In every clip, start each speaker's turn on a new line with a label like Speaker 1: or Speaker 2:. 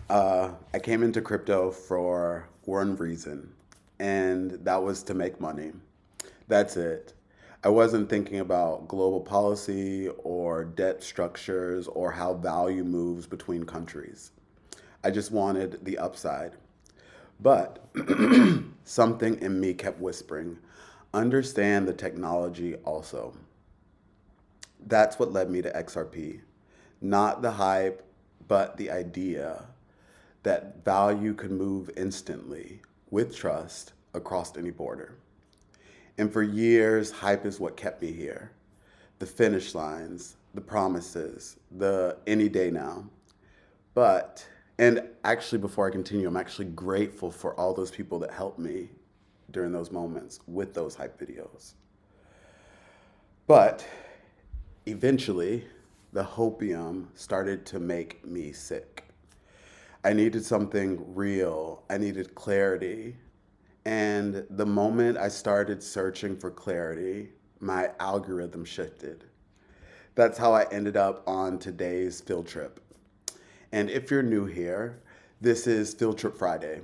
Speaker 1: I came into crypto for one reason, and that was to make money. That's it. I wasn't thinking about global policy or debt structures or how value moves between countries. I just wanted the upside. But something in me kept whispering, understand the technology also. That's what led me to XRP. Not the hype, but the idea that value could move instantly with trust across any border. And for years, hype is what kept me here. The finish lines, the promises, the any day now. But, and actually, before I continue, I'm actually grateful for all those people that helped me during those moments with those hype videos. But eventually, the hopium started to make me sick. I needed something real. I needed clarity. And the moment I started searching for clarity, my algorithm shifted. That's how I ended up on today's field trip. And if you're new here, this is Field Trip Friday.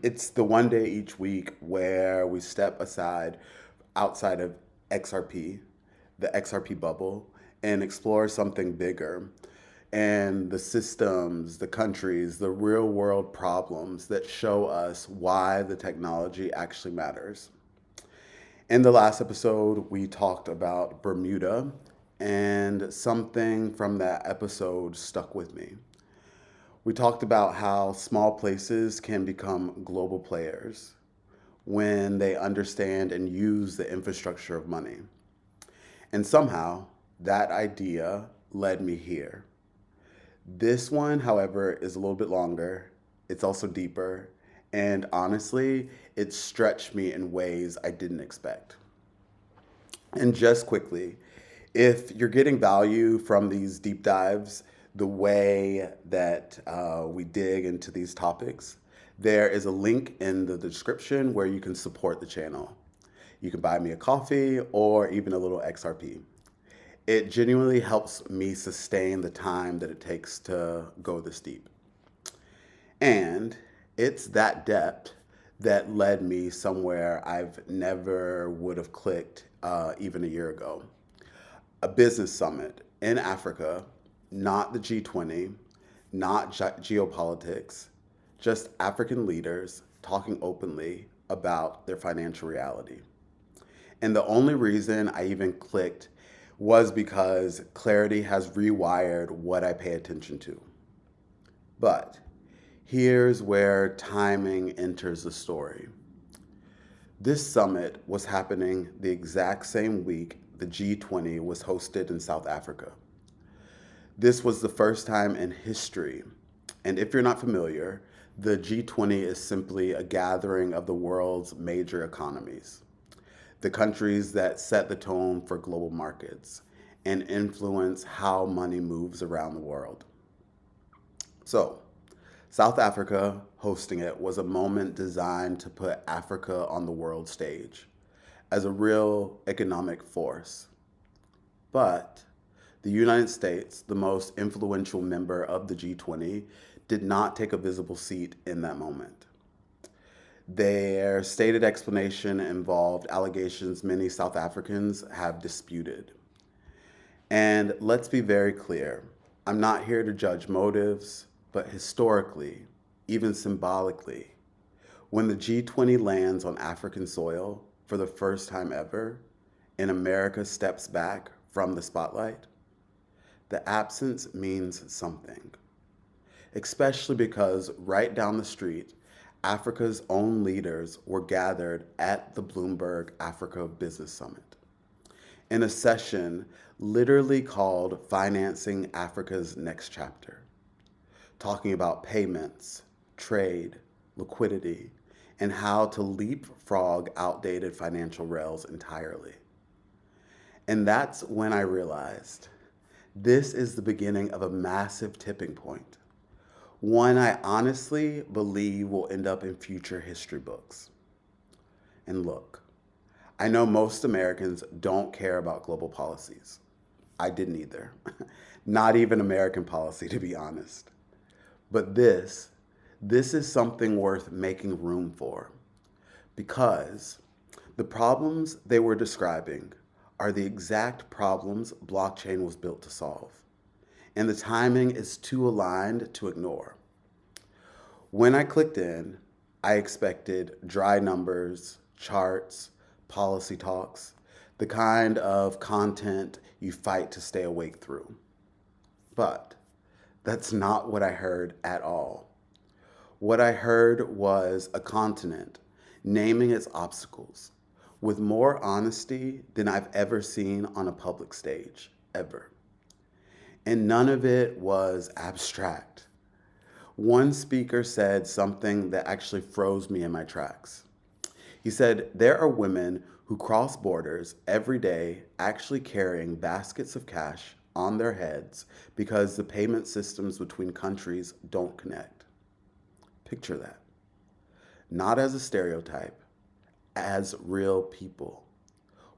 Speaker 1: It's the one day each week where we step aside outside of XRP, the XRP bubble, and explore something bigger and the systems, the countries, the real world problems that show us why the technology actually matters. In the last episode, we talked about Bermuda, and something from that episode stuck with me. We talked about how small places can become global players when they understand and use the infrastructure of money. And somehow, that idea led me here. This one, however, is a little bit longer. It's also deeper. And honestly, it stretched me in ways I didn't expect. And just quickly, if you're getting value from these deep dives, the way that we dig into these topics, there is a link in the description where you can support the channel. You can buy me a coffee or even a little XRP. It genuinely helps me sustain the time that it takes to go this deep. And it's that depth that led me somewhere I've never would have clicked even a year ago. A business summit in Africa, not the G20, not geopolitics, just African leaders talking openly about their financial reality. And the only reason I even clicked was because clarity has rewired what I pay attention to. But here's where timing enters the story. This summit was happening the exact same week the G20 was hosted in South Africa. This was the first time in history, and if you're not familiar, the G20 is simply a gathering of the world's major economies, the countries that set the tone for global markets and influence how money moves around the world. So, South Africa hosting it was a moment designed to put Africa on the world stage as a real economic force. But the United States, the most influential member of the G20, did not take a visible seat in that moment. Their stated explanation involved allegations many South Africans have disputed. And let's be very clear, I'm not here to judge motives, but historically, even symbolically, when the G20 lands on African soil for the first time ever, and America steps back from the spotlight, the absence means something, especially because right down the street, Africa's own leaders were gathered at the Bloomberg Africa Business Summit in a session literally called Financing Africa's Next Chapter, talking about payments, trade, liquidity, and how to leapfrog outdated financial rails entirely. And that's when I realized this is the beginning of a massive tipping point, one I honestly believe will end up in future history books. And look, I know most Americans don't care about global policies. I didn't either. Not even American policy, to be honest. But this is something worth making room for, because the problems they were describing are the exact problems blockchain was built to solve. And the timing is too aligned to ignore. When I clicked in, I expected dry numbers, charts, policy talks, the kind of content you fight to stay awake through. But that's not what I heard at all. What I heard was a continent naming its obstacles with more honesty than I've ever seen on a public stage, ever. And none of it was abstract. One speaker said something that actually froze me in my tracks. He said, there are women who cross borders every day actually carrying baskets of cash on their heads because the payment systems between countries don't connect. Picture that. Not as a stereotype, as real people.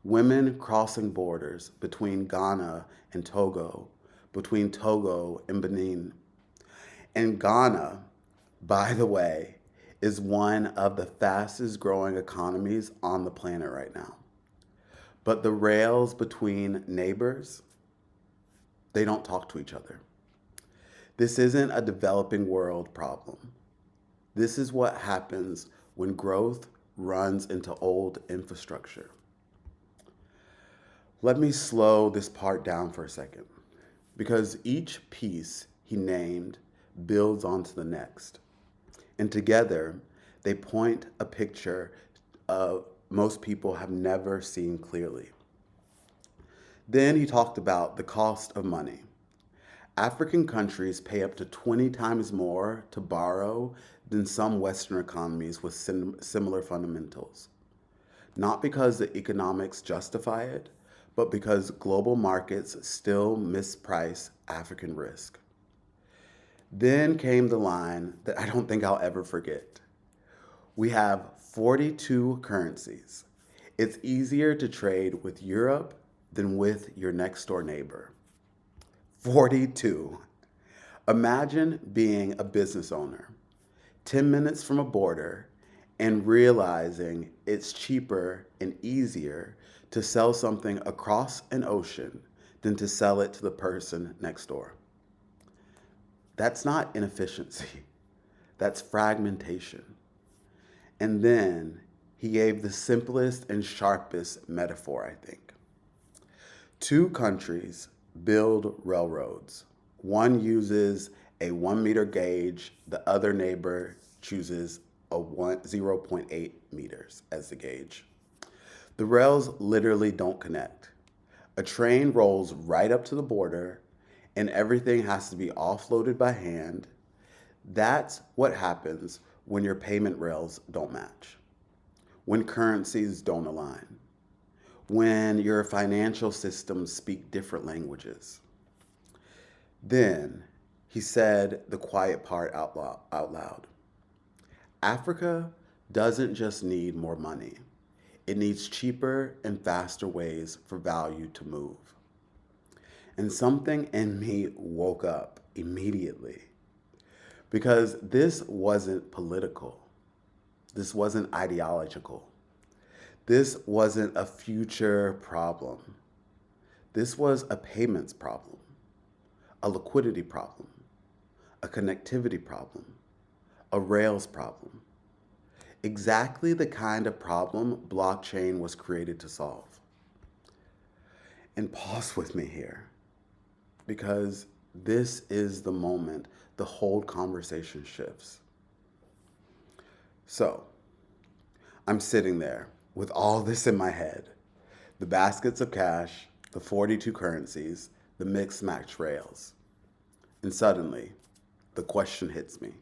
Speaker 1: Women crossing borders between Ghana and Togo, between Togo and Benin. And Ghana, by the way, is one of the fastest growing economies on the planet right now. But the rails between neighbors, they don't talk to each other. This isn't a developing world problem. This is what happens when growth runs into old infrastructure. Let me slow this part down for a second, because each piece he named builds onto the next. And together, they point a picture most people have never seen clearly. Then he talked about the cost of money. African countries pay up to 20 times more to borrow than some Western economies with similar fundamentals. Not because the economics justify it, but because global markets still misprice African risk. Then came the line that I don't think I'll ever forget. We have 42 currencies. It's easier to trade with Europe than with your next door neighbor. 42. Imagine being a business owner, 10 minutes from a border, and realizing it's cheaper and easier to sell something across an ocean than to sell it to the person next door. That's not inefficiency. That's fragmentation. And then he gave the simplest and sharpest metaphor, I think. Two countries build railroads. One uses a 1 meter gauge, the other neighbor chooses a 0.8 meters as the gauge. The rails literally don't connect. A train rolls right up to the border and everything has to be offloaded by hand. That's what happens when your payment rails don't match, when currencies don't align, when your financial systems speak different languages. Then he said the quiet part out loud. Africa doesn't just need more money. It needs cheaper and faster ways for value to move. And something in me woke up immediately, because this wasn't political. This wasn't ideological. This wasn't a future problem. This was a payments problem, a liquidity problem, a connectivity problem, a rails problem. Exactly the kind of problem blockchain was created to solve. And pause with me here, because this is the moment the whole conversation shifts. So, I'm sitting there with all this in my head, the baskets of cash, the 42 currencies, the mixed match rails. And suddenly, the question hits me.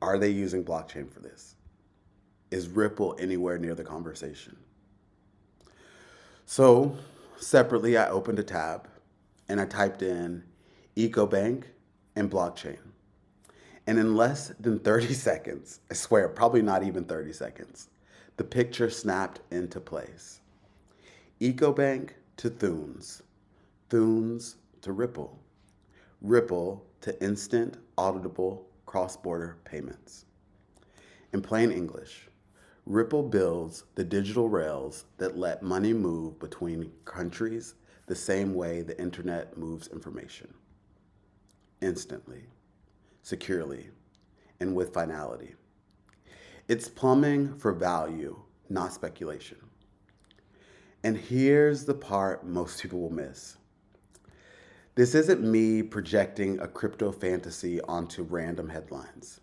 Speaker 1: Are they using blockchain for this? Is Ripple anywhere near the conversation? So, separately, I opened a tab and I typed in EcoBank and blockchain. And in less than 30 seconds, I swear, probably not even 30 seconds, the picture snapped into place. EcoBank to Thunes, Thunes to Ripple, Ripple to instant, auditable, cross-border payments. In plain English, Ripple builds the digital rails that let money move between countries the same way the internet moves information. Instantly, securely, and with finality. It's plumbing for value, not speculation. And here's the part most people will miss. This isn't me projecting a crypto fantasy onto random headlines.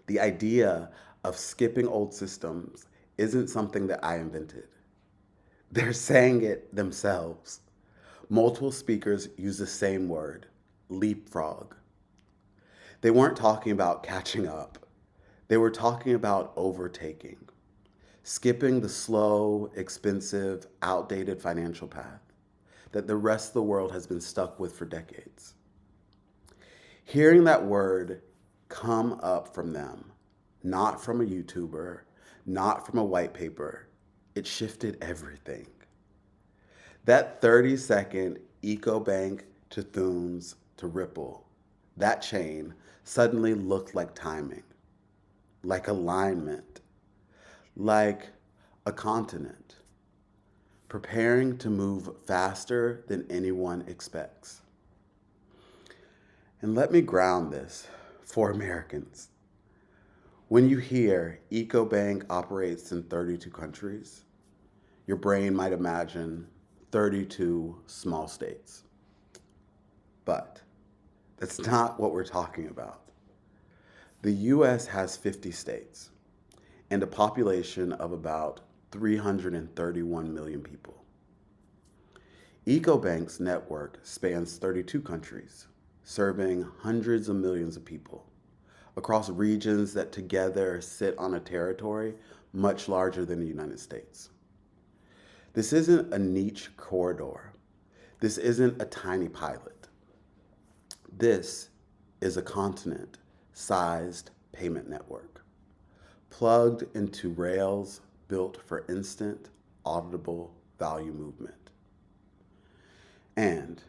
Speaker 1: The idea of skipping old systems isn't something that I invented. They're saying it themselves. Multiple speakers use the same word, leapfrog. They weren't talking about catching up. They were talking about overtaking, skipping the slow, expensive, outdated financial path that the rest of the world has been stuck with for decades. Hearing that word come up from them, not from a YouTuber, not from a white paper, it shifted everything. That 30-second EcoBank to Thunes to Ripple, that chain suddenly looked like timing, like alignment, like a continent, preparing to move faster than anyone expects. And let me ground this for Americans. When you hear EcoBank operates in 32 countries, your brain might imagine 32 small states. But that's not what we're talking about. The US has 50 states and a population of about 331 million people. EcoBank's network spans 32 countries, serving hundreds of millions of people across regions that together sit on a territory much larger than the United States. This isn't a niche corridor. This isn't a tiny pilot. This is a continent-sized payment network, plugged into rails built for instant, auditable value movement. And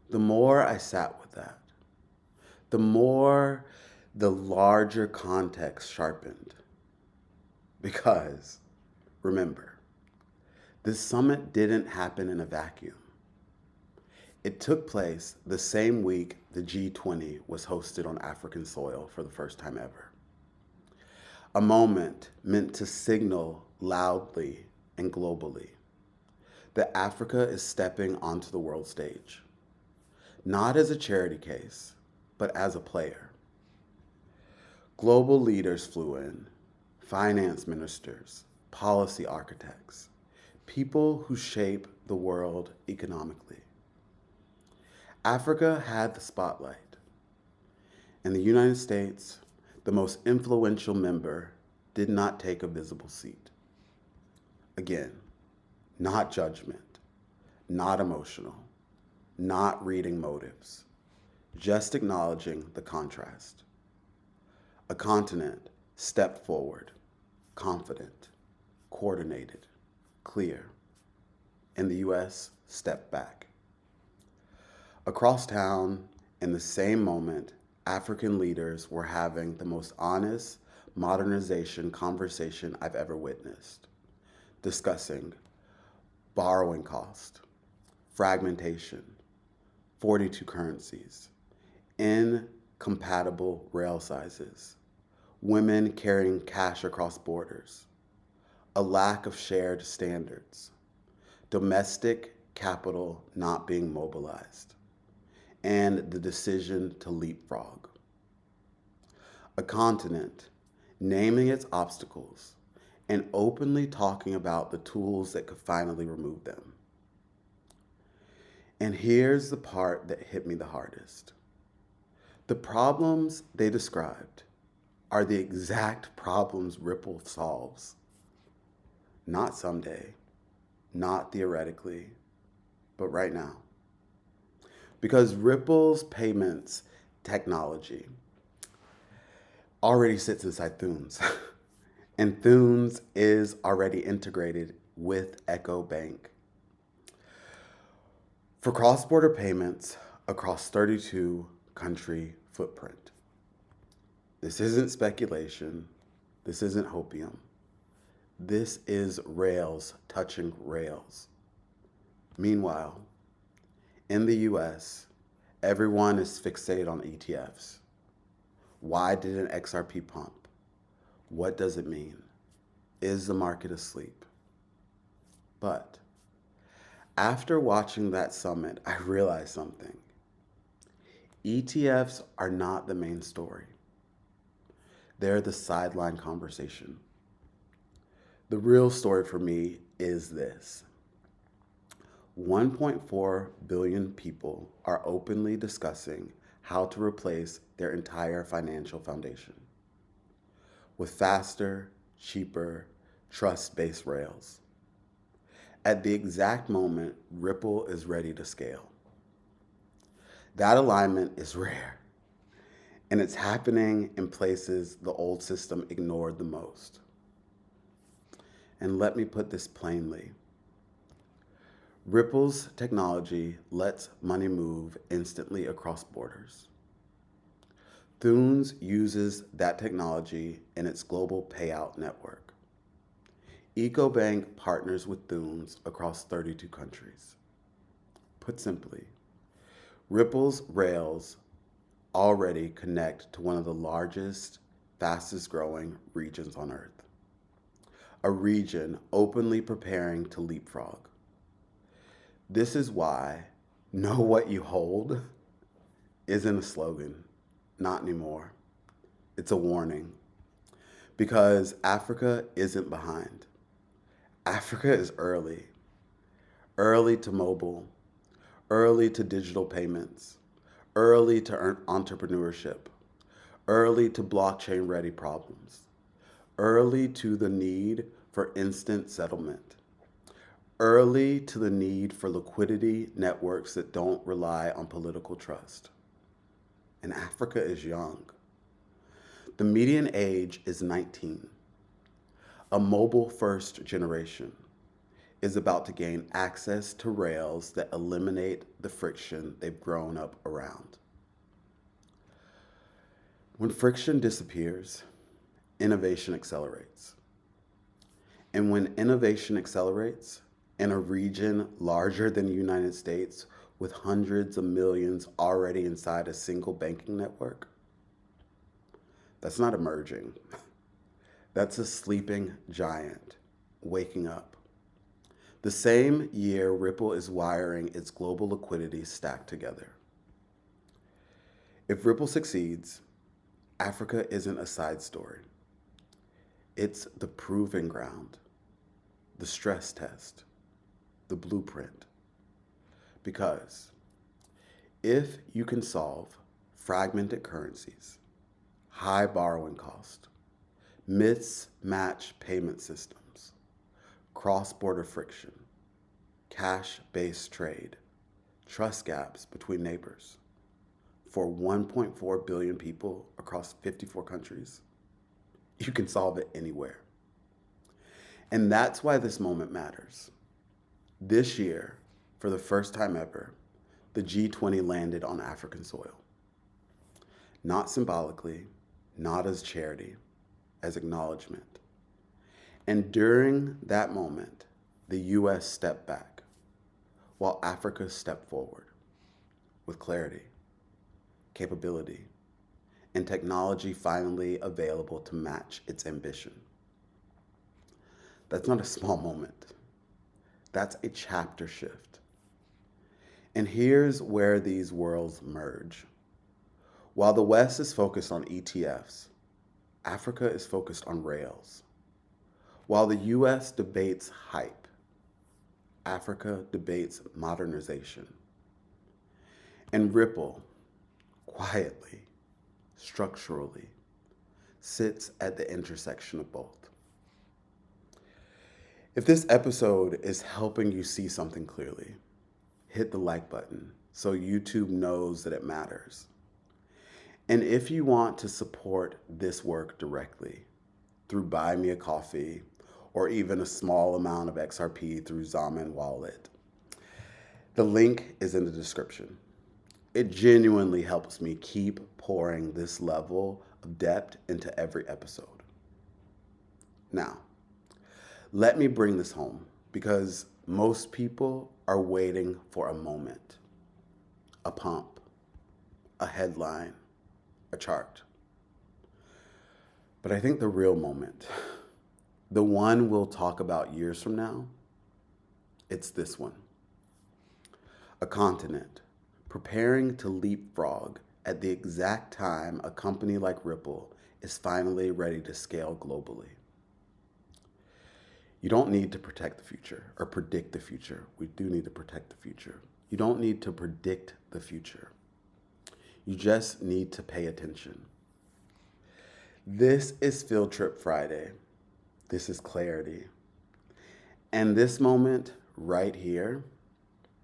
Speaker 1: the more I sat with that, the more the larger context sharpened. Because, remember, this summit didn't happen in a vacuum. It took place the same week the G20 was hosted on African soil for the first time ever. A moment meant to signal loudly and globally that Africa is stepping onto the world stage, not as a charity case, but as a player. Global leaders flew in, finance ministers, policy architects, people who shape the world economically. Africa had the spotlight, and the United States, the most influential member, did not take a visible seat. Again, not judgment, not emotional, not reading motives, just acknowledging the contrast. A continent stepped forward, confident, coordinated, clear, and the US stepped back. Across town, in the same moment, African leaders were having the most honest modernization conversation I've ever witnessed, discussing borrowing cost, fragmentation, 42 currencies, incompatible rail sizes, women carrying cash across borders, a lack of shared standards, domestic capital not being mobilized, and the decision to leapfrog. A continent naming its obstacles and openly talking about the tools that could finally remove them. And here's the part that hit me the hardest. The problems they described are the exact problems Ripple solves. Not someday, not theoretically, but right now. Because Ripple's payments technology already sits inside Thunes. And Thunes is already integrated with EcoBank. For cross-border payments across 32 country footprint. This isn't speculation. This isn't hopium. This is rails touching rails. Meanwhile, in the US, everyone is fixated on ETFs. Why did an XRP pump? What does it mean? Is the market asleep? But after watching that summit, I realized something. ETFs are not the main story. They're the sideline conversation. The real story for me is this. 1.4 billion people are openly discussing how to replace their entire financial foundation with faster, cheaper, trust-based rails. At the exact moment, Ripple is ready to scale. That alignment is rare, and it's happening in places the old system ignored the most. And let me put this plainly. Ripple's technology lets money move instantly across borders. Thunes uses that technology in its global payout network. EcoBank partners with Thunes across 32 countries. Put simply, Ripple's rails already connect to one of the largest, fastest growing regions on Earth. A region openly preparing to leapfrog. This is why know what you hold isn't a slogan, not anymore. It's a warning. Because Africa isn't behind. Africa is early to mobile, early to digital payments, early to entrepreneurship, early to blockchain-ready problems, early to the need for instant settlement, early to the need for liquidity networks that don't rely on political trust. And Africa is young. The median age is 19. A mobile-first generation is about to gain access to rails that eliminate the friction they've grown up around. When friction disappears, innovation accelerates. And when innovation accelerates in a region larger than the United States with hundreds of millions already inside a single banking network, that's not emerging. That's a sleeping giant waking up. The same year Ripple is wiring its global liquidity stacked together. If Ripple succeeds, Africa isn't a side story. It's the proving ground, the stress test, the blueprint. Because if you can solve fragmented currencies, high borrowing cost, mismatched payment systems, cross-border friction, cash-based trade, trust gaps between neighbors for 1.4 billion people across 54 countries, you can solve it anywhere. And that's why this moment matters. This year, for the first time ever, the G20 landed on African soil. Not symbolically, not as charity, as acknowledgement. And during that moment, the US stepped back, while Africa stepped forward with clarity, capability, and technology finally available to match its ambition. That's not a small moment. That's a chapter shift. And here's where these worlds merge. While the West is focused on ETFs, Africa is focused on rails. While the US debates hype, Africa debates modernization. And Ripple, quietly, structurally, sits at the intersection of both. If this episode is helping you see something clearly, hit the like button so YouTube knows that it matters. And if you want to support this work directly through Buy Me a Coffee or even a small amount of XRP through Zaman Wallet, the link is in the description. It genuinely helps me keep pouring this level of depth into every episode. Now, let me bring this home because most people are waiting for a moment, a pump, a headline, a chart. But I think the real moment, the one we'll talk about years from now, it's this one. A continent preparing to leapfrog at the exact time a company like Ripple is finally ready to scale globally. You don't need to protect the future or predict the future. We do need to protect the future. You don't need to predict the future. You just need to pay attention. This is Field Trip Friday. This is clarity. And this moment right here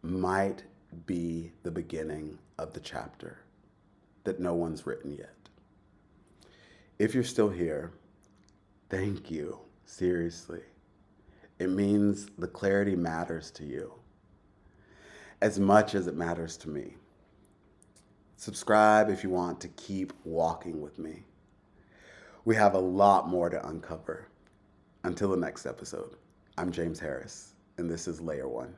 Speaker 1: might be the beginning of the chapter that no one's written yet. If you're still here, thank you. Seriously. It means the clarity matters to you as much as it matters to me. Subscribe if you want to keep walking with me. We have a lot more to uncover. Until the next episode, I'm James Harris, and this is Layer 1.